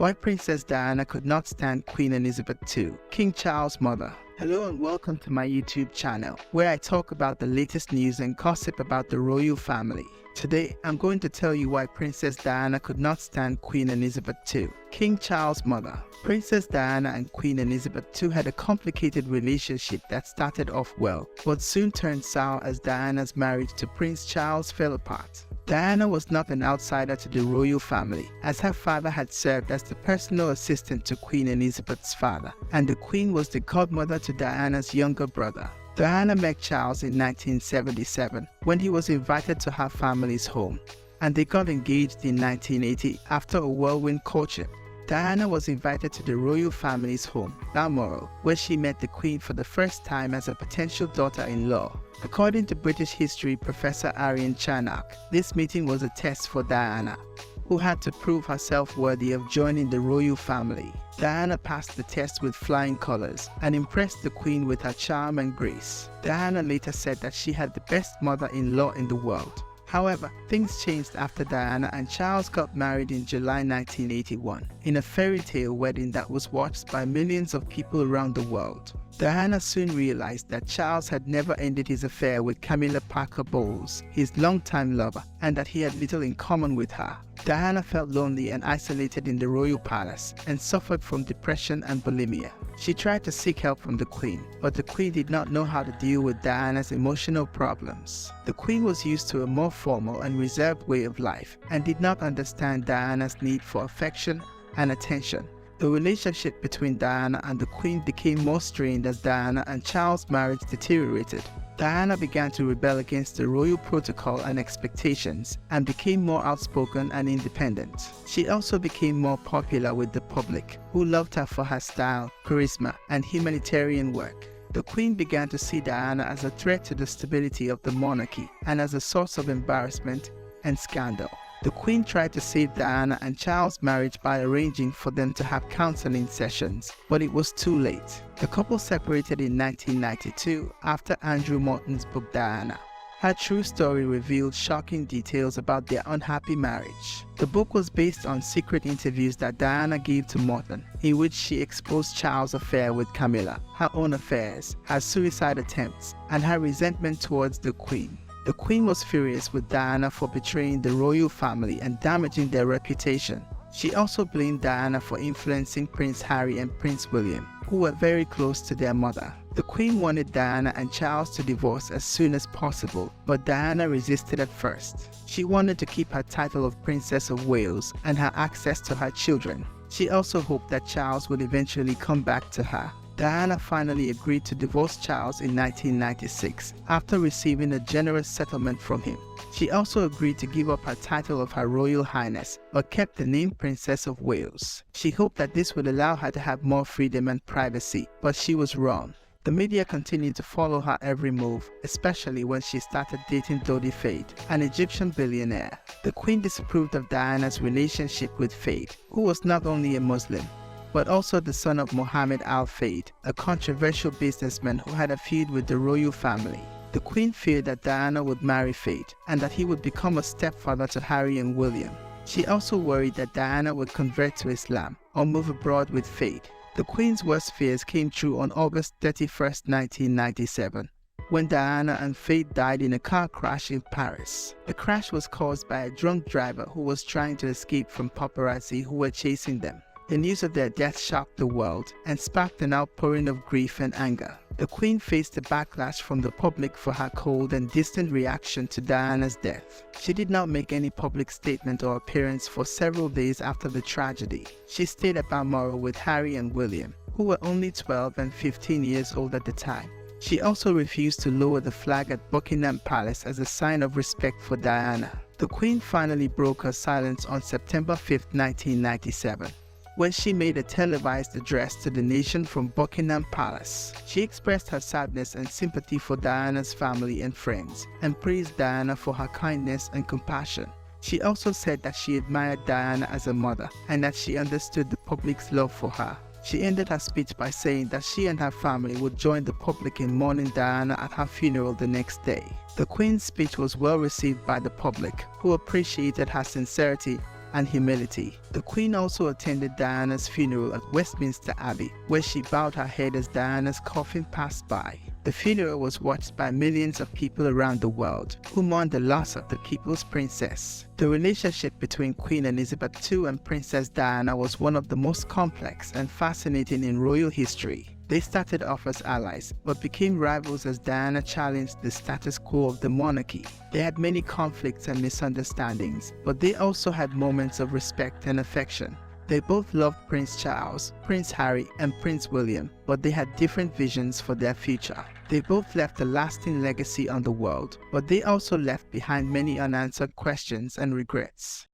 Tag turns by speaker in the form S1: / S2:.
S1: Why Princess Diana could not stand Queen Elizabeth II, King Charles' mother. Hello and welcome to my YouTube channel, where I talk about the latest news and gossip about the royal family. Today, I'm going to tell you why Princess Diana could not stand Queen Elizabeth II, King Charles' mother. Princess Diana and Queen Elizabeth II had a complicated relationship that started off well, but soon turned sour as Diana's marriage to Prince Charles fell apart. Diana was not an outsider to the royal family, as her father had served as the personal assistant to Queen Elizabeth's father, and the Queen was the godmother to Diana's younger brother. Diana met Charles in 1977 when he was invited to her family's home, and they got engaged in 1980 after a whirlwind courtship. Diana was invited to the royal family's home, Balmoral, where she met the Queen for the first time as a potential daughter-in-law. According to British history professor Aryan Charnock, this meeting was a test for Diana, who had to prove herself worthy of joining the royal family. Diana passed the test with flying colors and impressed the Queen with her charm and grace. Diana later said that she had the best mother-in-law in the world. However, things changed after Diana and Charles got married in July 1981, in a fairy tale wedding that was watched by millions of people around the world. Diana soon realized that Charles had never ended his affair with Camilla Parker Bowles, his longtime lover, and that he had little in common with her. Diana felt lonely and isolated in the royal palace and suffered from depression and bulimia. She tried to seek help from the Queen, but the Queen did not know how to deal with Diana's emotional problems. The Queen was used to a more formal and reserved way of life and did not understand Diana's need for affection and attention. The relationship between Diana and the Queen became more strained as Diana and Charles' marriage deteriorated. Diana began to rebel against the royal protocol and expectations and became more outspoken and independent. She also became more popular with the public, who loved her for her style, charisma, and humanitarian work. The Queen began to see Diana as a threat to the stability of the monarchy and as a source of embarrassment and scandal. The Queen tried to save Diana and Charles' marriage by arranging for them to have counseling sessions, but it was too late. The couple separated in 1992 after Andrew Morton's book Diana. Her true story revealed shocking details about their unhappy marriage. The book was based on secret interviews that Diana gave to Morton, in which she exposed Charles' affair with Camilla, her own affairs, her suicide attempts, and her resentment towards the Queen. The Queen was furious with Diana for betraying the royal family and damaging their reputation. She also blamed Diana for influencing Prince Harry and Prince William, who were very close to their mother. The Queen wanted Diana and Charles to divorce as soon as possible, but Diana resisted at first. She wanted to keep her title of Princess of Wales and her access to her children. She also hoped that Charles would eventually come back to her. Diana finally agreed to divorce Charles in 1996 after receiving a generous settlement from him. She also agreed to give up her title of Her Royal Highness, but kept the name Princess of Wales. She hoped that this would allow her to have more freedom and privacy, but she was wrong. The media continued to follow her every move, especially when she started dating Dodi Fayed, an Egyptian billionaire. The Queen disapproved of Diana's relationship with Fayed, who was not only a Muslim, but also the son of Mohammed Al Fayed, a controversial businessman who had a feud with the royal family. The Queen feared that Diana would marry Fayed and that he would become a stepfather to Harry and William. She also worried that Diana would convert to Islam or move abroad with Fayed. The Queen's worst fears came true on August 31, 1997, when Diana and Fayed died in a car crash in Paris. The crash was caused by a drunk driver who was trying to escape from paparazzi who were chasing them. The news of their death shocked the world and sparked an outpouring of grief and anger. The Queen faced a backlash from the public for her cold and distant reaction to Diana's death. She did not make any public statement or appearance for several days after the tragedy. She stayed at Balmoral with Harry and William, who were only 12 and 15 years old at the time. She also refused to lower the flag at Buckingham Palace as a sign of respect for Diana. The Queen finally broke her silence on September 5, 1997. When she made a televised address to the nation from Buckingham Palace. She expressed her sadness and sympathy for Diana's family and friends, and praised Diana for her kindness and compassion. She also said that she admired Diana as a mother, and that she understood the public's love for her. She ended her speech by saying that she and her family would join the public in mourning Diana at her funeral the next day. The Queen's speech was well received by the public, who appreciated her sincerity and humility. The Queen also attended Diana's funeral at Westminster Abbey, where she bowed her head as Diana's coffin passed by. The funeral was watched by millions of people around the world who mourned the loss of the people's princess. The relationship between Queen Elizabeth II and Princess Diana was one of the most complex and fascinating in royal history. They started off as allies, but became rivals as Diana challenged the status quo of the monarchy. They had many conflicts and misunderstandings, but they also had moments of respect and affection. They both loved Prince Charles, Prince Harry, and Prince William, but they had different visions for their future. They both left a lasting legacy on the world, but they also left behind many unanswered questions and regrets.